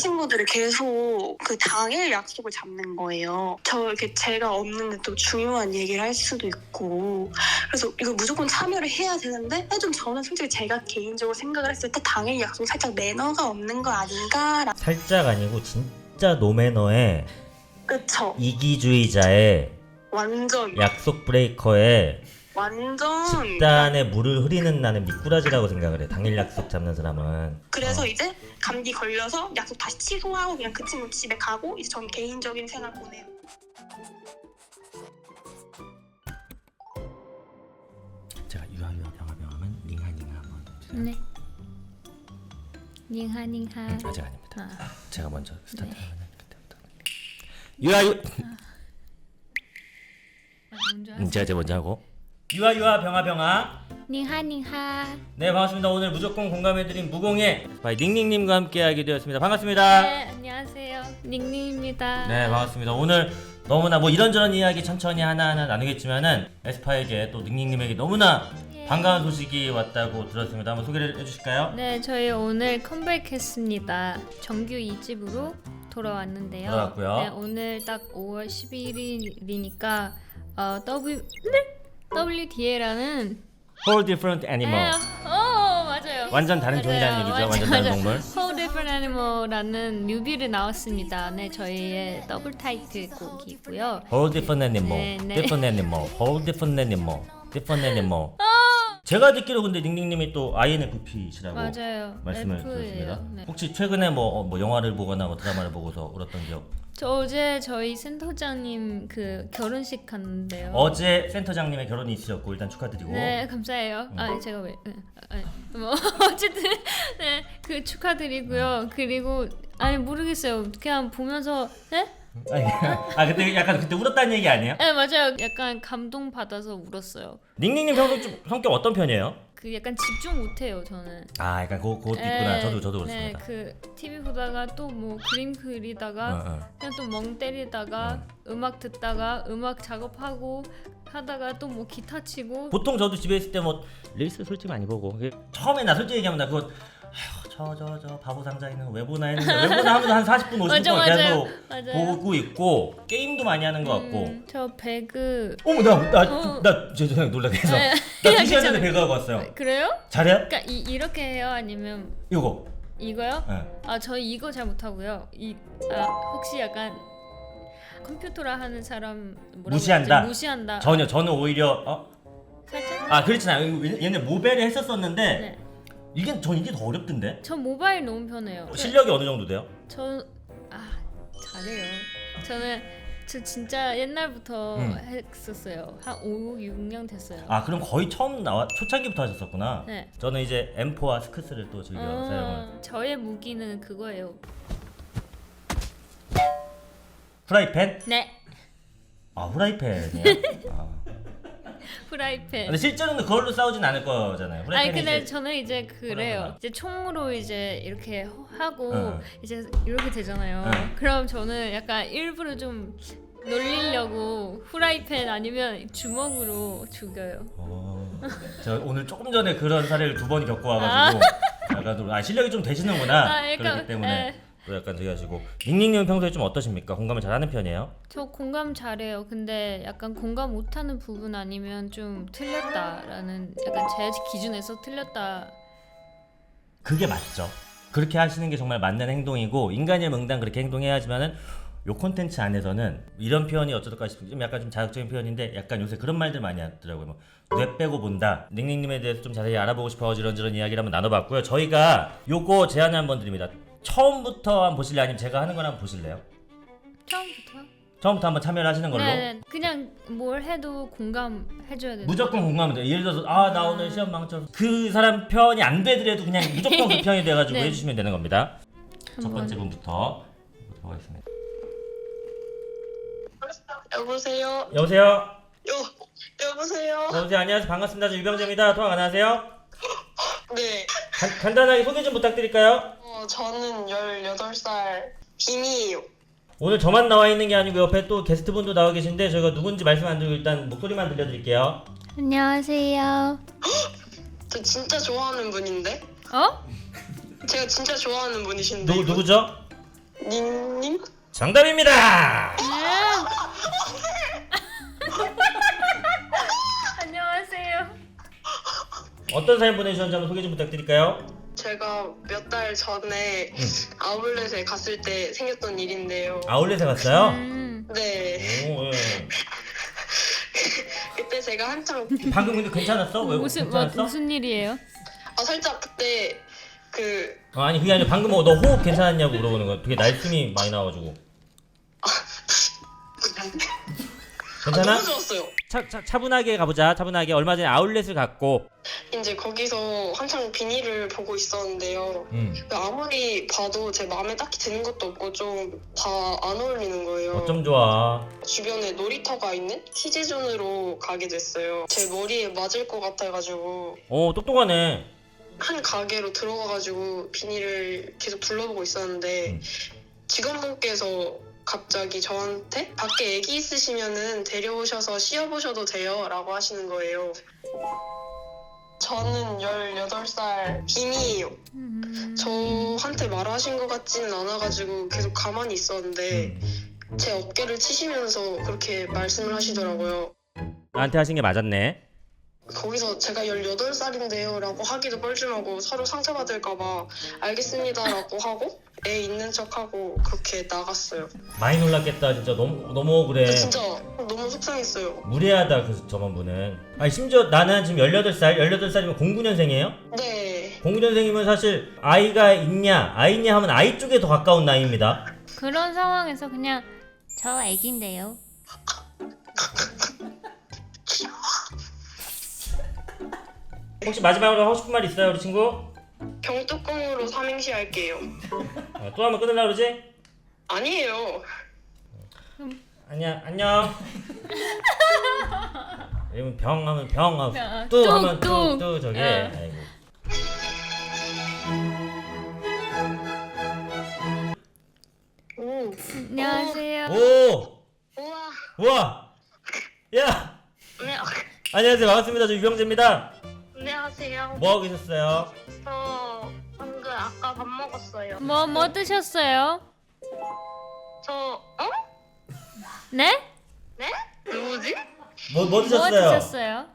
친구들이 계속 그 당일 약속을 잡는 거예요. 저 이렇게 제가 없는데 또 중요한 얘기를 할 수도 있고 그래서 이거 무조건 참여를 해야 되는데 좀 저는 솔직히 제가 개인적으로 생각을 했을 때 당일 약속 살짝 매너가 없는 거 아닌가. 살짝 아니고 진짜 노매너의 그쵸? 이기주의자의 완전 약속 브레이커의 완전 집단에 물을 흐리는 나는 미꾸라지라고 생각을 해. 당일 약속 잡는 사람은. 그래서 이제 감기 걸려서 약속 다시 취소하고 그냥 그 친구 집에 가고 이제 전 개인적인 생활 보내요. 제가 유아유아 병하면 닝하닝하 한번 주세요. 네. 닝하닝하. 아직 아닙니다. 제가 먼저 스타트 네. 하면 그때부터. 유아유. 제가 먼저 하고. 유아유아 병아. 닝하닝하. 네, 반갑습니다. 오늘 무조건 공감해드린 무공의 바이 닝닝님과 함께하게 되었습니다. 반갑습니다. 네, 안녕하세요. 닝닝입니다. 네, 반갑습니다. 오늘 너무나 뭐 이런저런 이야기 천천히 하나하나 나누겠지만은 에스파에게 또 닝닝님에게 너무나 반가운 소식이 왔다고 들었습니다. 한번 소개를 해주실까요? 네, 저희 오늘 컴백했습니다. 정규 2집으로 돌아왔는데요. 돌아왔고요. 네, 오늘 딱 5월 11일이니까 WDA라는 Whole different animal. 맞아요. 완전 다른 종이라는 얘기죠. 완전 다른 동물. Whole Different Animal라는 뮤비를 나왔습니다. 네, 저희의 더블 타이틀 곡이고요. Whole different animal. 네, 네. Different animal. Whole different animal. Different animal. 제가 듣기로 근데 닝닝님이 또 INFP시라고 맞아요. 말씀을 F예요. 드렸습니다. 네. 혹시 최근에 뭐 영화를 보거나 뭐 드라마를 보고서 울었던 기억? 저 어제 저희 센터장님 그 결혼식 갔는데요. 어제 센터장님의 결혼이 있으셨고 일단 축하드리고. 네, 감사해요. 제가 왜? 뭐 어쨌든 네, 그 축하드리고요. 그리고 모르겠어요. 그냥 보면서 네? 근데 약간 그때 울었다는 얘기 아니에요? 네, 맞아요. 약간 감동 받아서 울었어요. 닝닝님 평소 좀 성격 어떤 편이에요? 그 약간 집중 못해요, 저는. 약간 그것도 있구나. 저도 네, 그렇습니다. 그 TV 보다가 또 뭐 그림 그리다가 그냥 또 멍 때리다가 음악 듣다가 음악 작업하고 하다가 또 뭐 기타 치고. 보통 저도 집에 있을 때 뭐 릴스 솔직히 많이 보고 처음에 나 솔직히 얘기하면 나 그거 저 바보 상자 있는 거 왜 보나 했는데 왜 보나 하면서 한 40분 50분 계속 맞아요. 보고 있고 게임도 많이 하는 것 같고. 저 배그. 어머 나 죄송해요 놀라게 해서 나 2시간 전에 배그하고 왔어요. 그래요? 잘해요? 그러니까 이렇게 해요? 아니면 이거요? 네. 저희 이거 잘 못하고요. 혹시 약간 컴퓨터라 하는 사람 뭐라고 무시한다? 그러지? 무시한다. 전혀 저는 오히려 살짝? 그렇진 않아요. 얘네 모벨을 했었었는데 네. 이게 더 어렵던데. 저 모바일 너무 편해요. 실력이 어느 정도 돼요? 잘해요. 저 진짜 옛날부터 했었어요. 한 5, 6년 됐어요. 그럼 거의 처음 초창기부터 하셨었구나. 네. 저는 이제 M4와 스크스를 또 즐겨 사용을. 저의 무기는 그거예요. 프라이팬? 네. 후라이팬이요? 프라이팬. 근데 실제로는 그걸로 싸우진 않을 거잖아요. 후라이팬이 근데 이제 저는 이제 그래요. 그러구나. 이제 총으로 이제 이렇게 하고 응. 이제 이렇게 되잖아요. 응. 그럼 저는 약간 일부러 좀 놀리려고 후라이팬 아니면 주먹으로 죽여요. 제가 오늘 조금 전에 그런 사례를 2번 겪고 와가지고 약간 실력이 좀 되시는구나. 그렇기 때문에 또 약간 되게 하시고. 닝닝님은 평소에 좀 어떠십니까? 공감을 잘하는 편이에요? 저 공감 잘해요. 근데 약간 공감 못하는 부분 아니면 좀 틀렸다라는 약간 제 기준에서 틀렸다. 그게 맞죠. 그렇게 하시는 게 정말 맞는 행동이고 인간의 응당 그렇게 행동해야지만은 요 콘텐츠 안에서는 이런 표현이 어쩌다 싶은 좀 약간 좀 자극적인 표현인데 약간 요새 그런 말들 많이 하더라고요. 뭐 뇌 빼고 본다. 닝닝님에 대해서 좀 자세히 알아보고 싶어서 이런저런 이야기를 한번 나눠봤고요. 저희가 요거 제안을 한번 드립니다. 처음부터 한번 보실래요? 아니면 제가 하는 걸 한번 보실래요? 처음부터 한번 참여를 하시는 걸로? 네. 그냥 뭘 해도 공감해줘야 돼요. 무조건 공감하면 돼요. 예를 들어서 나 오늘 시험 망쳐서 그 사람 편이 안 되더라도 그냥 무조건 그 편이 돼가지고 네. 해주시면 되는 겁니다. 첫 번째 분부터 보겠습니다. 여보세요? 여보세요? 여보세요? 여보세요? 안녕하세요. 반갑습니다. 저 유병재입니다. 통화 가능하세요? 네. 간단하게 소개 좀 부탁드릴까요? 저는 18살 빔이에요. 오늘 저만 나와 있는 게 아니고 옆에 또 게스트분도 나와 계신데 저희가 누군지 말씀 안 드리고 일단 목소리만 들려드릴게요. 안녕하세요. 저 진짜 좋아하는 분인데? 제가 진짜 좋아하는 분이신데. 누구죠? 님? 정답입니다. 안녕하세요. 어떤 사연 보내주셨는지 한번 소개 좀 부탁드릴까요? 제가 몇 달 전에 아울렛에 갔을 때 생겼던 일인데요. 아울렛에 갔어요? 네. 오, 예. 그때 제가 한창 방금 근데 괜찮았어? 왜 괜찮았어? 무슨 일이에요? 살짝 그때 아니 그게 아니라 방금 너 호흡 괜찮았냐고 물어보는 거야. 되게 날숨이 많이 나와가지고. 괜찮아? 너무 좋았어요. 차분하게 가보자. 차분하게. 얼마 전에 아울렛을 갔고 이제 거기서 한창 비닐을 보고 있었는데요. 아무리 봐도 제 마음에 딱히 드는 것도 없고 좀 다 안 어울리는 거예요. 어쩜 좋아. 주변에 놀이터가 있는 키즈존으로 가게 됐어요. 제 머리에 맞을 것 같아가지고 오 똑똑하네. 한 가게로 들어가가지고 비닐을 계속 둘러보고 있었는데 직원분께서 갑자기 저한테 밖에 애기 있으시면은 데려오셔서 씌워보셔도 돼요 라고 하시는 거예요. 저는 18살 빙이에요. 저한테 말하신 것 같지는 않아가지고 계속 가만히 있었는데 제 어깨를 치시면서 그렇게 말씀을 하시더라고요. 나한테 하신 게 맞았네. 거기서 제가 18살인데요 라고 하기도 뻘쭘하고 서로 상처받을까봐 알겠습니다 라고 하고 애 있는 척하고 그렇게 나갔어요. 많이 놀랐겠다. 진짜 너무 억울해. 진짜 너무 속상했어요. 무례하다 그 저번 분은. 아니 심지어 나는 지금 18살이면 09년생이에요? 네. 09년생이면 사실 아이가 있냐 하면 아이 쪽에 더 가까운 나이입니다. 그런 상황에서 그냥 저 애기인데요. 혹시 마지막으로 하고 싶은 말 있어요 우리 친구? 병뚜껑으로 삼행시 할게요. 또 한번 끊으려고 그러지? 아니에요. 아니야 안녕. 이러면 병 하면 병 하고 병. 뚜 뚝, 하면 뚝. 뚜 저게. 아이고. 오. 안녕하세요. 오! 우와. 우와! 야! 네. 안녕하세요 반갑습니다. 저 유병재입니다. 안녕하세요. 뭐하고 계셨어요? 저 방금 아까 밥 먹었어요. 뭐 드셨어요? 저 네? 네? 누구지? 뭐 드셨어요? 드셨어요?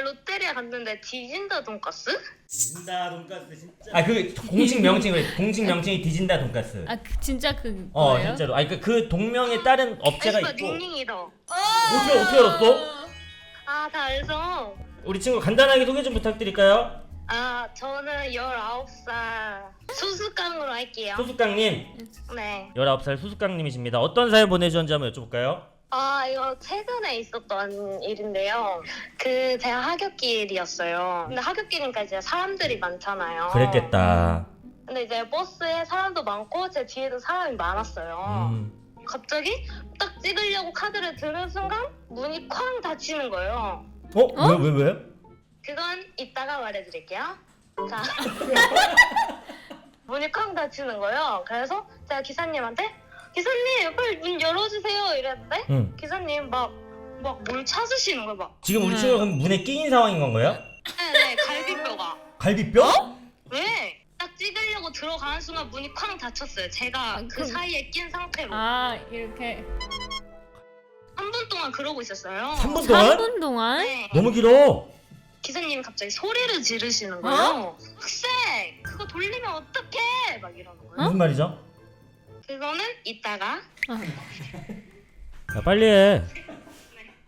롯데리아 갔는데 디진다 돈까스? 디진다 돈가스 진짜. 아 그 공식 명칭이 디진다 돈가스. 진짜 그거예요? 진짜로. 아니 그 동명에 따른 업체가 있고. 닝닝이다. 어떻게 알았어? 다 알죠. 우리 친구 간단하게 소개 좀 부탁드릴까요? 저는 19살 수수깡으로 할게요. 소수깡님. 네. 19살 소수깡님이십니다. 어떤 사연 보내주셨는지 한번 여쭤볼까요? 이거 최근에 있었던 일인데요. 제가 하굣길이었어요. 근데 하굣길이니까 이제 사람들이 많잖아요. 그랬겠다. 근데 이제 버스에 사람도 많고 제 뒤에도 사람이 많았어요. 갑자기 딱 찍으려고 카드를 드는 순간 문이 쾅 닫히는 거예요. 왜? 그건 이따가 말해드릴게요. 자, 문이 쾅 닫히는 거예요. 그래서 제가 기사님한테 기사님 빨리 문 열어주세요 이랬는데 기사님 막 뭘 찾으시는 거예요. 막. 지금 우리 친구가 그럼 문에 끼인 상황인 건가요? 네, 갈비뼈가. 갈비뼈? 왜? 딱 찍으려고 들어가는 순간 문이 쾅 닫혔어요. 제가 그 사이에 낀 상태로. 이렇게 3분 동안 그러고 있었어요. 3분 동안? 3분 동안? 네. 너무 길어. 기사님 갑자기 소리를 지르시는 거예요. 학생 그거 돌리면 어떡해 막 이러는 거예요. 무슨 말이죠? 그거는 이따가. 야, 빨리 해.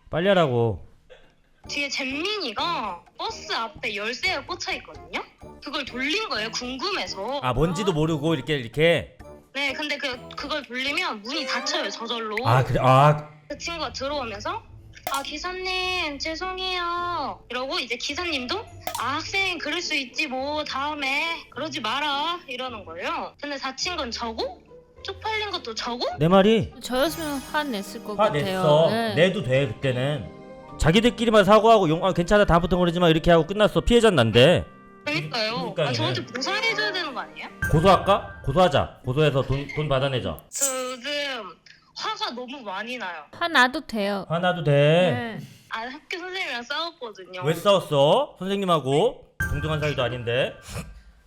빨리 하라고. 뒤에 잼민이가 버스 앞에 열쇠가 꽂혀 있거든요. 그걸 돌린 거예요. 궁금해서. 뭔지도 모르고 이렇게. 네, 근데 그걸 돌리면 문이 닫혀요. 저절로. 그래. 그 친구가 들어오면서 기사님 죄송해요 이러고 이제 기사님도 학생 그럴 수 있지 뭐 다음에 그러지 마라 이러는 거예요. 근데 다친 건 저고 쪽팔린 것도 저고. 내 말이 저였으면 화냈을 것 같아요. 화냈어. 네. 내도 돼 그때는. 자기들끼리만 사고하고 괜찮아 다음부터 그러지 마 이렇게 하고 끝났어. 피해자는 난데. 그러니까요. 저한테 보상해줘야 되는 거 아니에요? 고소할까? 고소하자. 고소해서 돈 받아내자. 저 요즘 화가 너무 많이 나요. 화나도 돼요. 화나도 돼. 네. 학교 선생님이랑 싸웠거든요. 왜 싸웠어? 선생님하고 동등한 사이도 아닌데.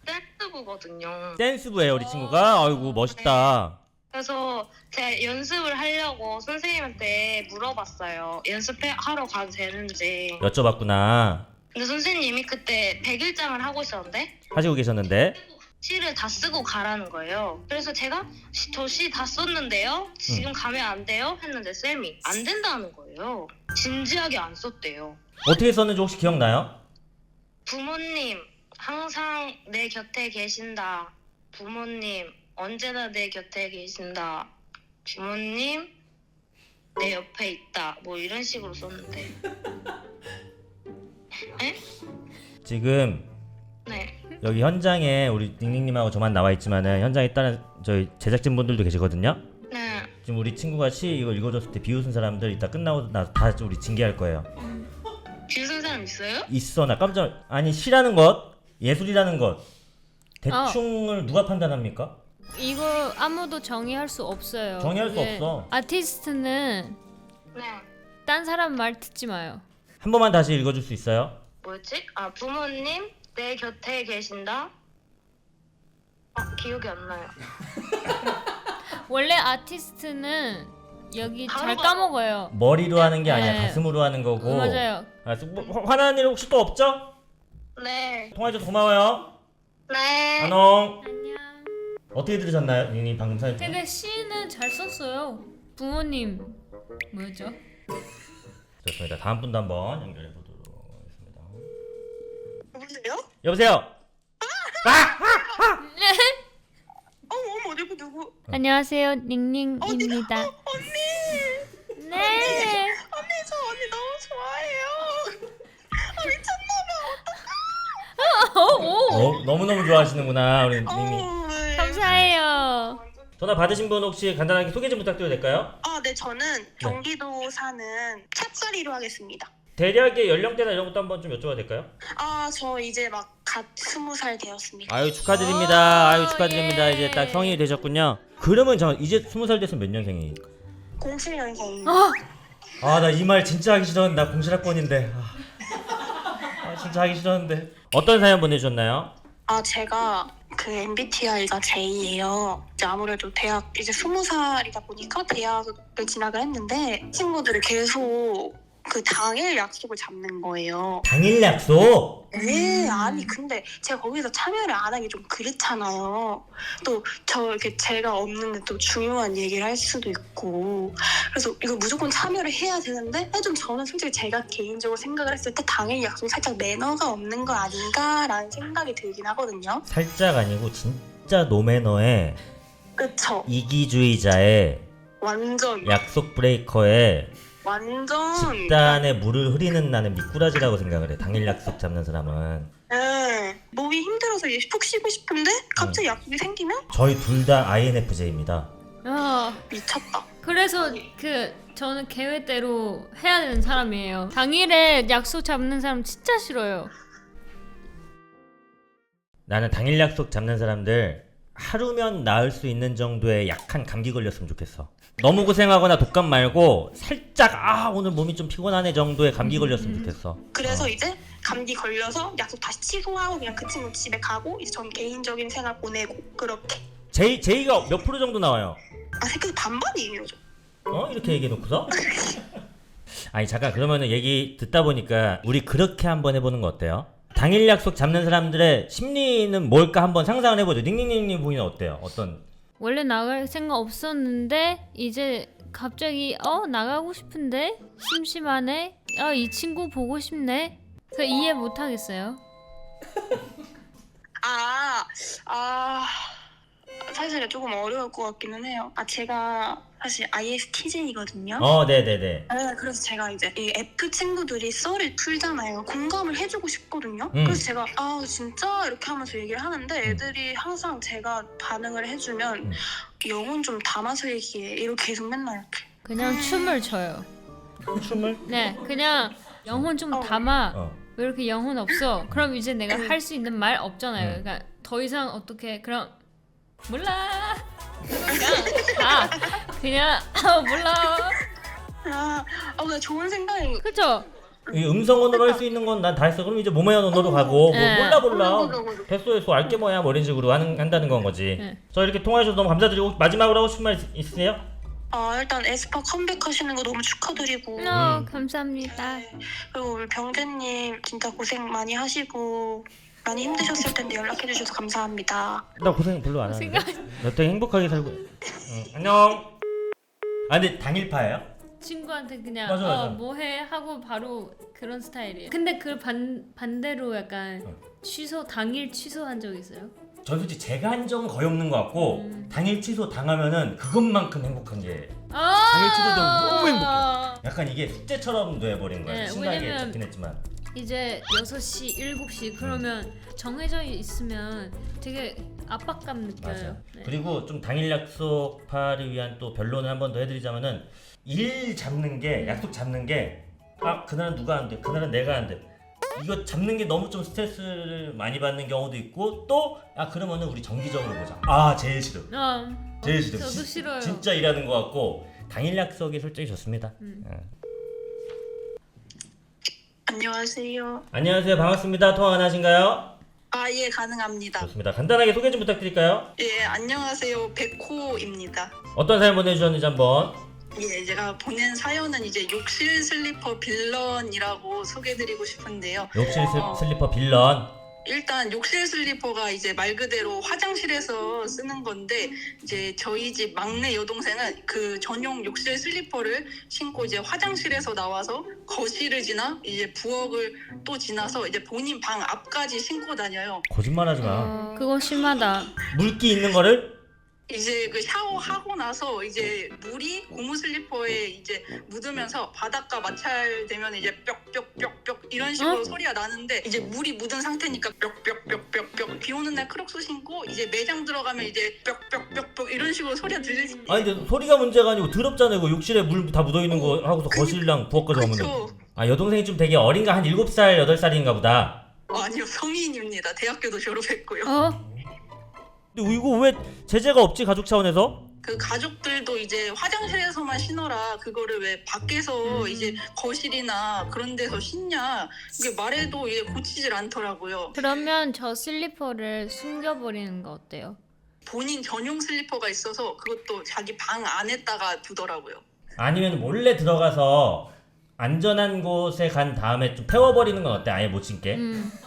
댄스 댄스부거든요. 댄스부예요 우리 친구가. 아이고 멋있다. 그래서 제가 연습을 하려고 선생님한테 물어봤어요. 연습하러 가도 되는지. 여쭤봤구나. 근데 선생님이 그때 100일장을 하고 있었는데 하시고 계셨는데. 시를 다 쓰고 가라는 거예요. 그래서 제가 저 시 다 썼는데요. 지금 가면 안 돼요? 했는데 쌤이 안 된다는 거예요. 진지하게 안 썼대요. 어떻게 썼는지 혹시 기억나요? 부모님 항상 내 곁에 계신다. 부모님 언제나 내 곁에 계신다. 부모님 내 옆에 있다. 뭐 이런 식으로 썼는데. 에? 지금 네. 여기 현장에 우리 닝닝님하고 저만 나와 있지만은 현장에 다른 저희 제작진분들도 계시거든요. 네. 지금 우리 친구가 시 이걸 읽어줬을 때 비웃은 사람들 이따 끝나고 나서 다 우리 징계할 거예요. 비웃은 사람 있어요? 있어. 나 깜짝. 아니 시라는 것, 예술이라는 것 대충을 누가 판단합니까? 이거 아무도 정의할 수 없어요. 정의할 수 예, 없어. 아티스트는 네. 딴 사람 말 듣지 마요. 한 번만 다시 읽어줄 수 있어요? 뭐였지? 아 부모님 내 곁에 계신다. 기억이 안 나요. 원래 아티스트는 여기 잘 바로 까먹어요. 머리로 하는 게 아니라 네. 가슴으로 하는 거고. 맞아요. 뭐, 화나는 일 혹시 또 없죠? 네. 통화해줘서 고마워요. 네. 안녕. 안녕. 어떻게 들으셨나요? 닝닝 방금 사연. 되게 시는 잘 썼어요. 부모님 뭐였죠? 좋습니다. 다음 분도 한번 연결해 보도록 하겠습니다. 누구세요? 여보세요. 어머 누구? 안녕하세요, 닝닝입니다. 언니. 네. 언니 저 언니 너무 좋아해요. 오. 너무너무 좋아하시는구나 우리 닝닝. 네. 감사해요. 전화 받으신 분 혹시 간단하게 소개 좀 부탁드려도 될까요? 네 저는 경기도 사는 찻살이로 하겠습니다. 대략의 연령대나 이런 것도 한번 좀 여쭤봐도 될까요? 저 이제 막 갓 20살 되었습니다. 아유 축하드립니다. 아유 오, 축하드립니다. 예. 이제 딱 성인이 되셨군요. 그러면 잠깐 이제 20살 됐으면 몇 년생이? 07년생. 나 이 말 진짜 하기 싫었는데 나 공실학번인데. 진짜 하기 싫었는데. 어떤 사연 보내주셨나요? 제가 그 MBTI가 J예요. 이제 아무래도 대학 이제 20살이다 보니까 대학을 진학을 했는데 친구들이 계속 그 당일 약속을 잡는 거예요. 당일 약속? 네, 아니 근데 제가 거기서 참여를 안 하기 좀 그렇잖아요. 또 저 이렇게 제가 없는데 또 중요한 얘기를 할 수도 있고 그래서 이거 무조건 참여를 해야 되는데 좀 저는 솔직히 제가 개인적으로 생각을 했을 때 당일 약속 살짝 매너가 없는 거 아닌가라는 생각이 들긴 하거든요. 살짝 아니고 진짜 노매너의 그쵸? 이기주의자의 완전 약속 브레이커의 완전 집단에 물을 흐리는 나는 미꾸라지라고 생각을 해. 당일 약속 잡는 사람은. 네, 몸이 힘들어서 이제 푹 쉬고 싶은데 갑자기 약속이 생기면 저희 둘 다 INFJ입니다. 미쳤다. 그래서 저는 계획대로 해야 되는 사람이에요. 당일에 약속 잡는 사람 진짜 싫어요. 나는 당일 약속 잡는 사람들 하루면 나을 수 있는 정도의 약한 감기 걸렸으면 좋겠어. 너무 고생하거나 독감 말고 살짝 오늘 몸이 좀 피곤하네 정도의 감기 걸렸으면 좋겠어. 그래서 이제 감기 걸려서 약속 다시 취소하고 그냥 그 친구 집에 가고 이제 전 개인적인 생활 보내고 그렇게. 제이가 몇 프로 정도 나와요? 색깔 반반이에요. 저. 이렇게 얘기해 놓고서? 아니 잠깐 그러면은 얘기 듣다 보니까 우리 그렇게 한번 해보는 거 어때요? 당일 약속 잡는 사람들의 심리는 뭘까 한번 상상을 해보죠. 닝닝님 보기는 어때요? 어떤? 원래 나갈 생각 없었는데 이제 갑자기 나가고 싶은데 심심하네. 이 친구 보고 싶네. 그 이해 못 하겠어요. 사실 조금 어려울 것 같기는 해요. 제가 사실 ISTJ거든요. 네네네. 네, 그래서 제가 이제 이 F 친구들이 썰을 풀잖아요. 공감을 해주고 싶거든요. 그래서 제가 진짜 이렇게 하면서 얘기를 하는데 애들이 항상 제가 반응을 해주면 영혼 좀 담아서 얘기해. 이렇게 계속 맨날 이렇게. 그냥 춤을 춰요. 춤을? 네, 그냥 영혼 좀 담아. 왜 이렇게 영혼 없어? 그럼 이제 내가 할 수 있는 말 없잖아요. 그러니까 더 이상 어떻게 그럼 몰라. 그냥 몰라. 그냥 좋은 생각이. 그죠? 이 음성 언어로 할 수 있는 건 난 다 했어. 그럼 이제 몸의 언어로 가고 뭐 네. 몰라. 됐어 알게 뭐야 뭐 이런 식으로 한다는 건 거지. 네. 저 이렇게 통화해주셔서 너무 감사드리고 마지막으로 하고 싶은 말 있으세요? 일단 에스파 컴백하시는 거 너무 축하드리고 감사합니다. 네. 그리고 우리 병재님 진짜 고생 많이 하시고 많이 힘드셨을 텐데 연락해 주셔서 감사합니다. 나 고생 별로 안 하는데. 나 되게 행복하게 살고. 안녕. 근데 당일파예요? 친구한테 그냥 맞아. 뭐해 하고 바로 그런 스타일이에요. 근데 그 반대로 약간 당일 취소한 적 있어요? 전 솔직히 제가 한 적은 거의 없는 것 같고 당일 취소 당하면은 그것만큼 행복한 게 당일 취소도 너무 행복해. 약간 이게 숙제처럼 돼버린 거야. 네, 신나게 왜냐면 잡긴 했지만. 이제 6시, 7시 그러면 정해져 있으면 되게 압박감 느껴요. 맞아. 네. 그리고 좀 당일 약속파를 위한 또 변론을 한 번 더 해드리자면은 일 잡는 게 약속 잡는 게 그날은 누가 안 돼, 그날은 내가 안 돼. 이거 잡는 게 너무 좀 스트레스를 많이 받는 경우도 있고 또 그러면은 우리 정기적으로 보자. 제일 싫어. 제일 싫어. 저도 싫어요. 진짜 일하는 것 같고 당일 약속이 솔직히 좋습니다. 안녕하세요. 안녕하세요. 반갑습니다. 통화 가능하신가요? 예, 가능합니다. 좋습니다. 간단하게 소개 좀 부탁드릴까요? 예, 안녕하세요. 백호입니다. 어떤 사연 보내주셨는지 한번. 예, 제가 보낸 사연은 이제 욕실 슬리퍼 빌런이라고 소개해드리고 싶은데요. 욕실 슬리퍼 빌런. 일단 욕실 슬리퍼가 이제 말 그대로 화장실에서 쓰는 건데 이제 저희 집 막내 여동생은 그 전용 욕실 슬리퍼를 신고 이제 화장실에서 나와서 거실을 지나 이제 부엌을 또 지나서 이제 본인 방 앞까지 신고 다녀요. 거짓말하지 마. 그거 심하다. 물기 있는 거를 이제 그 샤워하고 나서 이제 물이 고무 슬리퍼에 이제 묻으면서 바닥과 마찰되면 이제 뿅뿅뿅뿅 이런 식으로 소리가 나는데 이제 물이 묻은 상태니까 뿅뿅뿅뿅뿅 비 오는 날 크록스 신고 이제 매장 들어가면 이제 뿅뿅뿅뿅 이런 식으로 소리가 들리지. 근데 소리가 문제가 아니고 더럽잖아요. 그 욕실에 물 다 묻어있는 거 하고서 거실이랑 부엌까지 가면 그쵸. 여동생이 좀 되게 어린가? 한 7살, 8살인가 보다. 아니요, 성인입니다. 대학교도 졸업했고요. 근데 이거 왜 제재가 없지? 가족 차원에서? 그 가족들도 이제 화장실에서만 신어라 그거를 왜 밖에서 이제 거실이나 그런 데서 신냐 이게 말해도 이게 고치질 않더라고요. 그러면 저 슬리퍼를 숨겨버리는 거 어때요? 본인 전용 슬리퍼가 있어서 그것도 자기 방 안에다가 두더라고요. 아니면 몰래 들어가서 안전한 곳에 간 다음에 좀 태워버리는 건 어때? 아예 못 신게?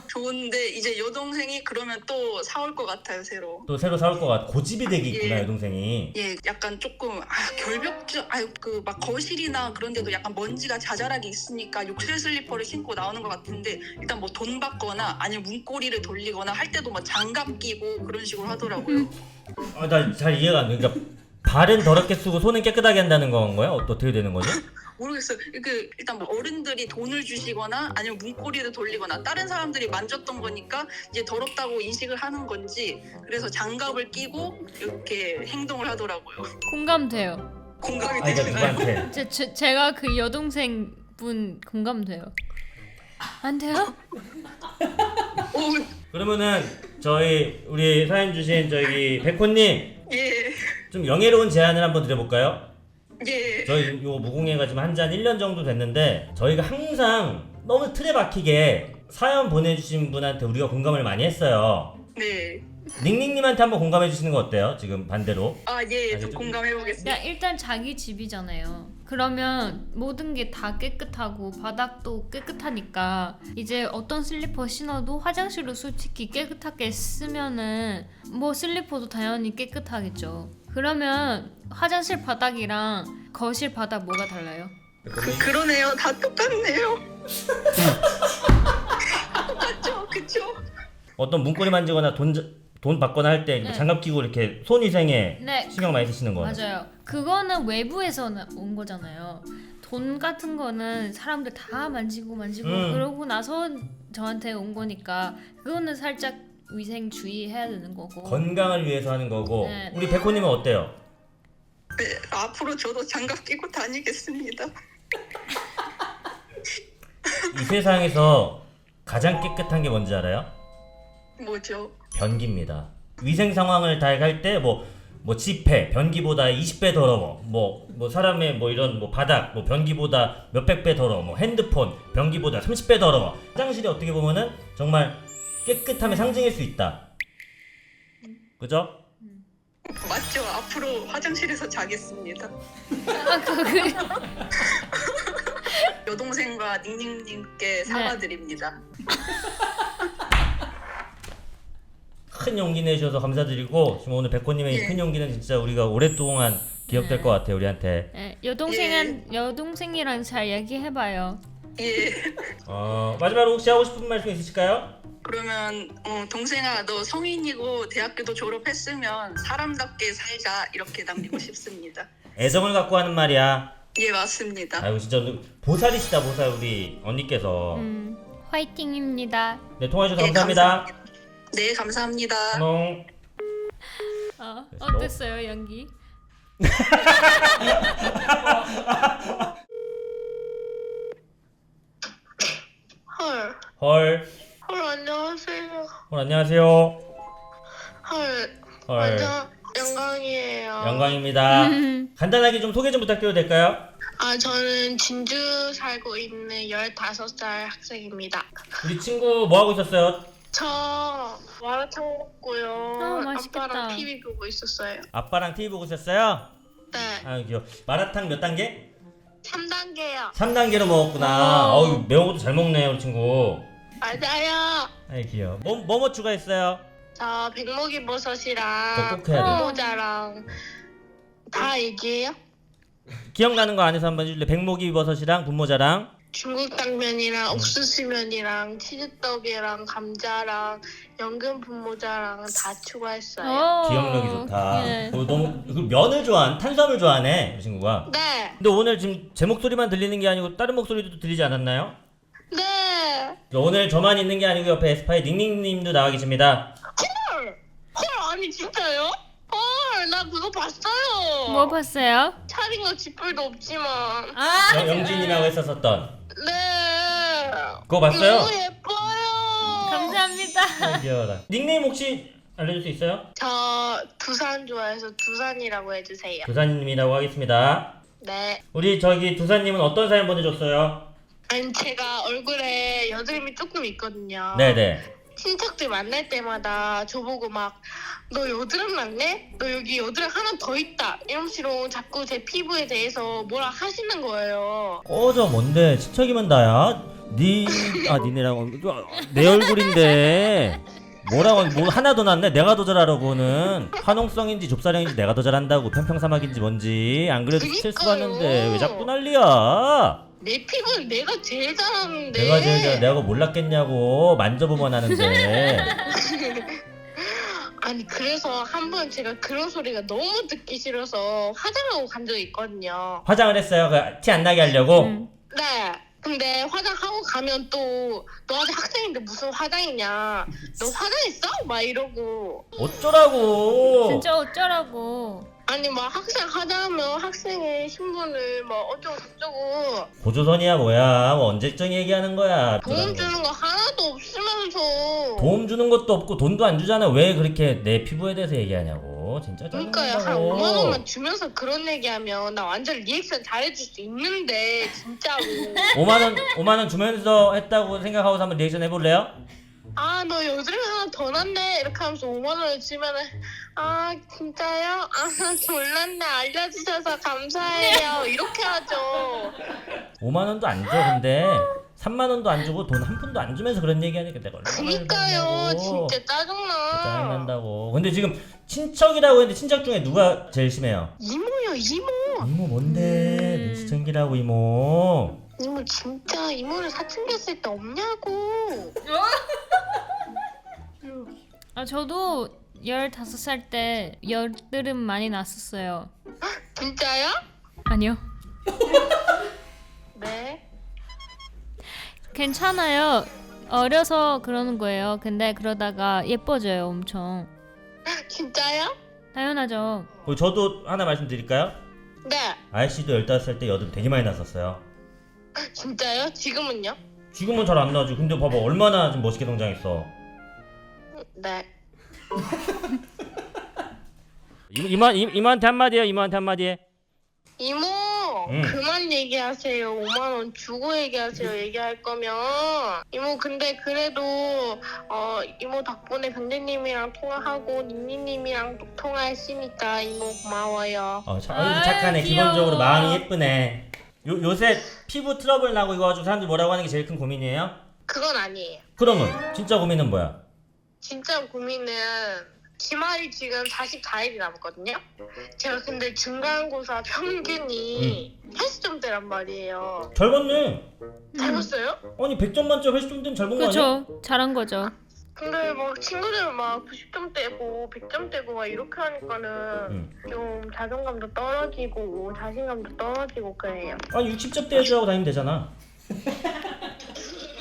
좋은데 이제 여동생이 그러면 또 사올 것 같아요, 새로. 또 새로 사올 것 같아. 고집이 되게 있구나, 예. 여동생이. 예, 약간 조금 결벽증, 그 막 거실이나 그런 데도 약간 먼지가 자잘하게 있으니까 욕실 슬리퍼를 신고 나오는 것 같은데 일단 뭐 돈 받거나 아니면 문고리를 돌리거나 할 때도 막 장갑 끼고 그런 식으로 하더라고요. 나 잘 이해가 안 돼. 그러니까 발은 더럽게 쓰고 손은 깨끗하게 한다는 건 거야? 어떻게 되는 거죠? 모르겠어요. 그 일단 뭐 어른들이 돈을 주시거나 아니면 문고리를 돌리거나 다른 사람들이 만졌던 거니까 이제 더럽다고 인식을 하는 건지 그래서 장갑을 끼고 이렇게 행동을 하더라고요. 공감돼요. 공감이 그러니까 되시나요? 누구한테? 제가 그 여동생 분 공감돼요. 안 돼요? 그러면은 우리 사연 주신 백호님 예. 좀 영예로운 제안을 한번 드려볼까요? 예. 저희 요 무공예가 지금 한 지 한 1년 정도 됐는데 저희가 항상 너무 틀에 박히게 사연 보내주신 분한테 우리가 공감을 많이 했어요. 네. 닝닝님한테 한번 공감해 주시는 거 어때요? 지금 반대로. 예. 아니, 좀 공감해 보겠습니다. 그냥 일단 자기 집이잖아요. 그러면 모든 게 다 깨끗하고 바닥도 깨끗하니까 이제 어떤 슬리퍼 신어도 화장실도 솔직히 깨끗하게 쓰면은 뭐 슬리퍼도 당연히 깨끗하겠죠. 그러면 화장실 바닥이랑 거실 바닥 뭐가 달라요? 그러네요. 다 똑같네요. 똑같죠? 그쵸? 어떤 문고리 만지거나 돈 받거나 할 때 네. 장갑 끼고 이렇게 손 위생에 네. 신경 많이 쓰시는 거. 맞아요. 그거는 외부에서 온 거잖아요. 돈 같은 거는 사람들 다 만지고 그러고 나서 저한테 온 거니까 그거는 살짝 위생 주의해야 되는 거고. 건강을 위해서 하는 거고. 네. 우리 백호님은 어때요? 네. 앞으로 저도 장갑 끼고 다니겠습니다. 이 세상에서 가장 깨끗한 게 뭔지 알아요? 뭐죠? 변기입니다. 위생 상황을 다 할 때 뭐 뭐 지폐 변기보다 20배 더러워. 뭐 사람의 뭐 이런 뭐 바닥 뭐 변기보다 몇백 배 더러워. 뭐 핸드폰 변기보다 30배 더러워. 화장실이 어떻게 보면은 정말 깨끗함의 상징일 수 있다. 그죠? 맞죠? 앞으로 화장실에서 자겠습니다. 아, 그래. 여동생과 닝닝님께 사과드립니다. 큰 용기 내주셔서 감사드리고 지금 오늘 백호님의 이 예. 큰 용기는 진짜 우리가 오랫동안 기억될 네. 것 같아요 우리한테. 네, 여동생이랑 잘 얘기해봐요. 예. 마지막으로 혹시 하고 싶은 말씀 있으실까요? 그러면 동생아 너 성인이고 대학교도 졸업했으면 사람답게 살자 이렇게 남기고 싶습니다. 애정을 갖고 하는 말이야. 예 맞습니다. 아이고 진짜 보살이시다 보살 우리 언니께서. 화이팅입니다. 네 통화해주셔서 예, 감사합니다. 네 감사합니다. 안녕. 어땠어요 연기? 헐. 헐. 헐 안녕하세요. 안녕하세요. 헐. 헐. 완전 영광이에요. 영광입니다. 간단하게 좀 소개 좀 부탁드려도 될까요? 저는 진주 살고 있는 15살 학생입니다. 우리 친구 뭐 하고 있었어요? 저 마라탕 먹고요. 맛있겠다. 아빠랑 TV 보고 있었어요. 아빠랑 TV 보고 있었어요? 네. 아유 귀여워. 마라탕 몇 단계? 3단계요. 3단계로 먹었구나. 어우 매운 것도 잘 먹네 우리 친구. 맞아요. 아이 귀여워. 뭐 추가했어요? 저 백목이 버섯이랑 그거 꼭 해야 돼. 모자랑 다 얘기해요? 기억나는 거 안에서 한번 해줄래? 백목이 버섯이랑 분모자랑 중국 당면이랑 옥수수면이랑 치즈떡이랑 감자랑 연근 분모자랑 다 추가했어요. 기억력이 좋다. 예. 너무 그 면을 탄수화물 좋아하네 이 친구가. 네. 근데 오늘 지금 제 목소리만 들리는 게 아니고 다른 목소리도 들리지 않았나요? 네. 오늘 저만 있는 게 아니고 옆에 에스파의 닝닝님도 나와 계십니다. 헐 아니 진짜요? 헐 나 그거 봤어요. 뭐 봤어요? 차린 거 쥐뿔도 없지만. 영진이라고 했었던 네. 그거 봤어요? 너무 예뻐요. 감사합니다. 귀여워라. 닉네임 혹시 알려줄 수 있어요? 저 두산 좋아해서 두산이라고 해주세요. 두산님이라고 하겠습니다. 네. 우리 두산님은 어떤 사연 보내줬어요? 아니 제가 얼굴에 여드름이 조금 있거든요. 네네. 친척들 만날 때마다 저보고 막 너 여드름 났네? 너 여기 여드름 하나 더 있다 이런 식으로 자꾸 제 피부에 대해서 뭐라 하시는 거예요. 꺼져 뭔데 친척이면 나야? 니네라고 내 얼굴인데 뭐라고 뭐 하나 더 낫네? 내가 더 잘하라고 그거는 화농성인지 좁사령인지 내가 더 잘한다고 편평사막인지 뭔지 안 그래도 스트레스 그니까요. 받는데 왜 자꾸 난리야? 내 피부는 내가 제일 잘하는데. 내가 제일 잘 내가 몰랐겠냐고 만져보면 하는데. 아니 그래서 한 번 제가 그런 소리가 너무 듣기 싫어서 화장하고 간 적이 있거든요. 화장을 했어요? 티 안 나게 하려고? 네. 근데 화장하고 가면 또 너 아직 학생인데 무슨 화장이냐? 너 화장했어? 막 이러고. 어쩌라고? 진짜 어쩌라고. 아니 막 학생 화장하면 학생의 신분을 막 어쩌고 저쩌고 고조선이야 뭐야? 뭐 언제적 얘기하는 거야? 도움 주는 거 하나도 없으면서. 도움 주는 것도 없고 돈도 안 주잖아. 왜 그렇게 내 피부에 대해서 얘기하냐고. 진짜 그러니까요. 한 짜증난다고. 5만 원만 주면서 그런 얘기하면 나 완전 리액션 잘해줄 수 있는데 진짜로. 5만 원 주면서 했다고 생각하고서 한번 리액션 해볼래요? 아 너 여드름 하나 더 났네 이렇게 하면서 5만 원을 주면은 아 진짜요? 아 몰랐네 알려주셔서 감사해요 이렇게 하죠. 5만 원도 안 줘. 근데 3만 원도 안 주고 돈 한 푼도 안 주면서 그런 얘기하니까 내가 얼마나 그니까요 열받냐고. 진짜 짜증나. 짜증난다고. 근데 지금 친척이라고 했는데 친척 중에 누가 제일 심해요? 이모요 이모. 이모 뭔데? 눈치챙기라고 이모. 이모 진짜 이모를 사춘기했을 때 없냐고. 저도 15살 때 여드름 많이 났었어요. 진짜요? 아니요. 네. 괜찮아요. 어려서 그러는 거예요. 근데 그러다가 예뻐져요, 엄청. 진짜요? 당연하죠. 저도 하나 말씀드릴까요? 네. 아이씨도 15살 때 여드름 되게 많이 났었어요. 진짜요? 지금은요? 지금은 잘 안 나지. 근데 봐봐 얼마나 좀 멋있게 성장했어. 네. 이모한테 한마디요. 이모한테 한마디. 이모 그만 얘기하세요. 5만 원 주고 얘기하세요. 얘기할 거면 이모 근데 그래도 이모 덕분에 변재님이랑 통화하고 닝닝님이랑 또 통화했으니까 이모 고마워요. 착하네. 귀여워. 기본적으로 마음이 예쁘네. 요새 피부 트러블 나고 이거 가지고 사람들 뭐라고 하는 게 제일 큰 고민이에요? 그건 아니에요. 그러면 진짜 고민은 뭐야? 진짜 고민은 기말이 지금 44일이 남았거든요. 제가 근데 중간고사 평균이 80점대란 말이에요. 잘 봤네. 잘 봤어요? 아니 100점 만점 80점대면 잘 본 거 아니야? 그쵸. 잘한 거죠. 근데 막 친구들은 막 90점대고 100점대고 막 이렇게 하니까는 좀 자존감도 떨어지고 자신감도 떨어지고 그래요. 아니 60점대 해주라고 다니면 되잖아.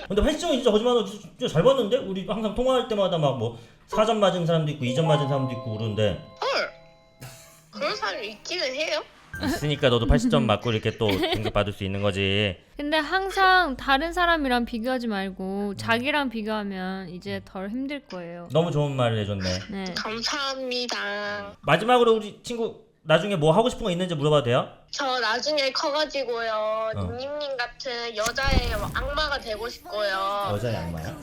근데 80점은 진짜 거짓말하고 진짜 잘 봤는데? 우리 항상 통화할 때마다 막 뭐 4점 맞은 사람도 있고 2점 맞은 사람도 있고 그러는데 헐! 그런 사람이 있기는 해요? 있으니까 너도 80점 맞고 이렇게 또 등급 받을 수 있는 거지. 근데 항상 다른 사람이랑 비교하지 말고 자기랑 비교하면 이제 덜 힘들 거예요. 너무 좋은 말을 해줬네. 네. 감사합니다. 마지막으로 우리 친구 나중에 뭐 하고 싶은 거 있는지 물어봐도 돼요? 저 나중에 커가지고요 닝닝님 같은 여자의 악마가 되고 싶고요. 여자의 악마야?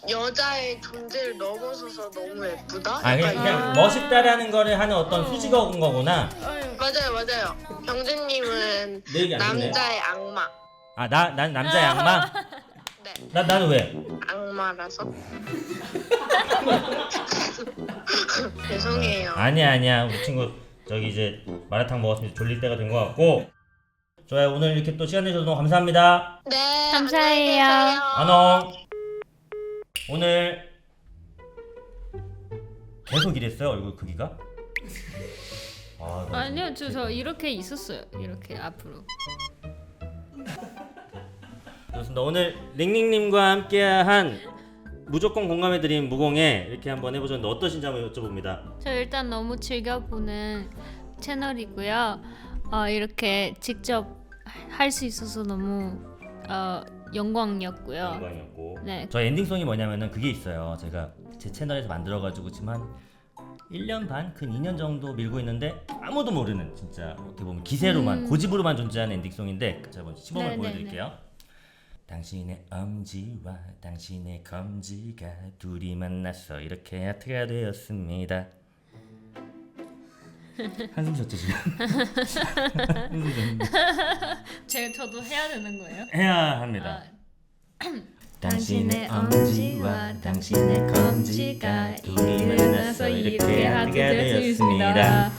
여자의 존재를 넘어서서 너무 예쁘다? 아 그냥 멋있다라는 거를 하는 어떤 수식어인 거구나. 맞아요. 병재님은 내 얘기 안 듣네. 남자의 악마. 난 남자의 악마? 네, 나는 왜? 악마라서. 죄송해요. 아니야 우리 친구 저기 이제 마라탕 먹었으면 졸릴 때가 된 것 같고. 좋아요. 오늘 이렇게 또 시간 내주셔서 너무 감사합니다. 네, 감사해요. 안녕히 계세요. 안녕. 오늘 계속 이랬어요 얼굴 크기가? 아니요, 저 이렇게 있었어요. 이렇게 앞으로. 그렇습니다. 오늘 링링님과 함께한 무조건 공감해드린 무공에 이렇게 한번 해보셨는데 어떠신지 한번 여쭤봅니다. 저 일단 너무 즐겨보는 채널이고요. 이렇게 직접 할 수 있어서 너무 영광이었고요. 영광이었고. 네. 저 엔딩송이 뭐냐면은 그게 있어요. 제가 제 채널에서 만들어가지고 지금 한 1년 반, 근 2년 정도 밀고 있는데 아무도 모르는 진짜 어떻게 보면 기세로만 고집으로만 존재하는 엔딩송인데 제가 한번 시범을 네네네. 보여드릴게요. 당신의 엄지와 당신의 검지가 둘이 만나서 이렇게 하트가 되었습니다. 한숨 쉬었죠 지금? 저도 해야 되는 거예요? 해야 합니다. 당신의 엄지와 당신의 검지가 둘이 만나서 이렇게 하게 되었습니다.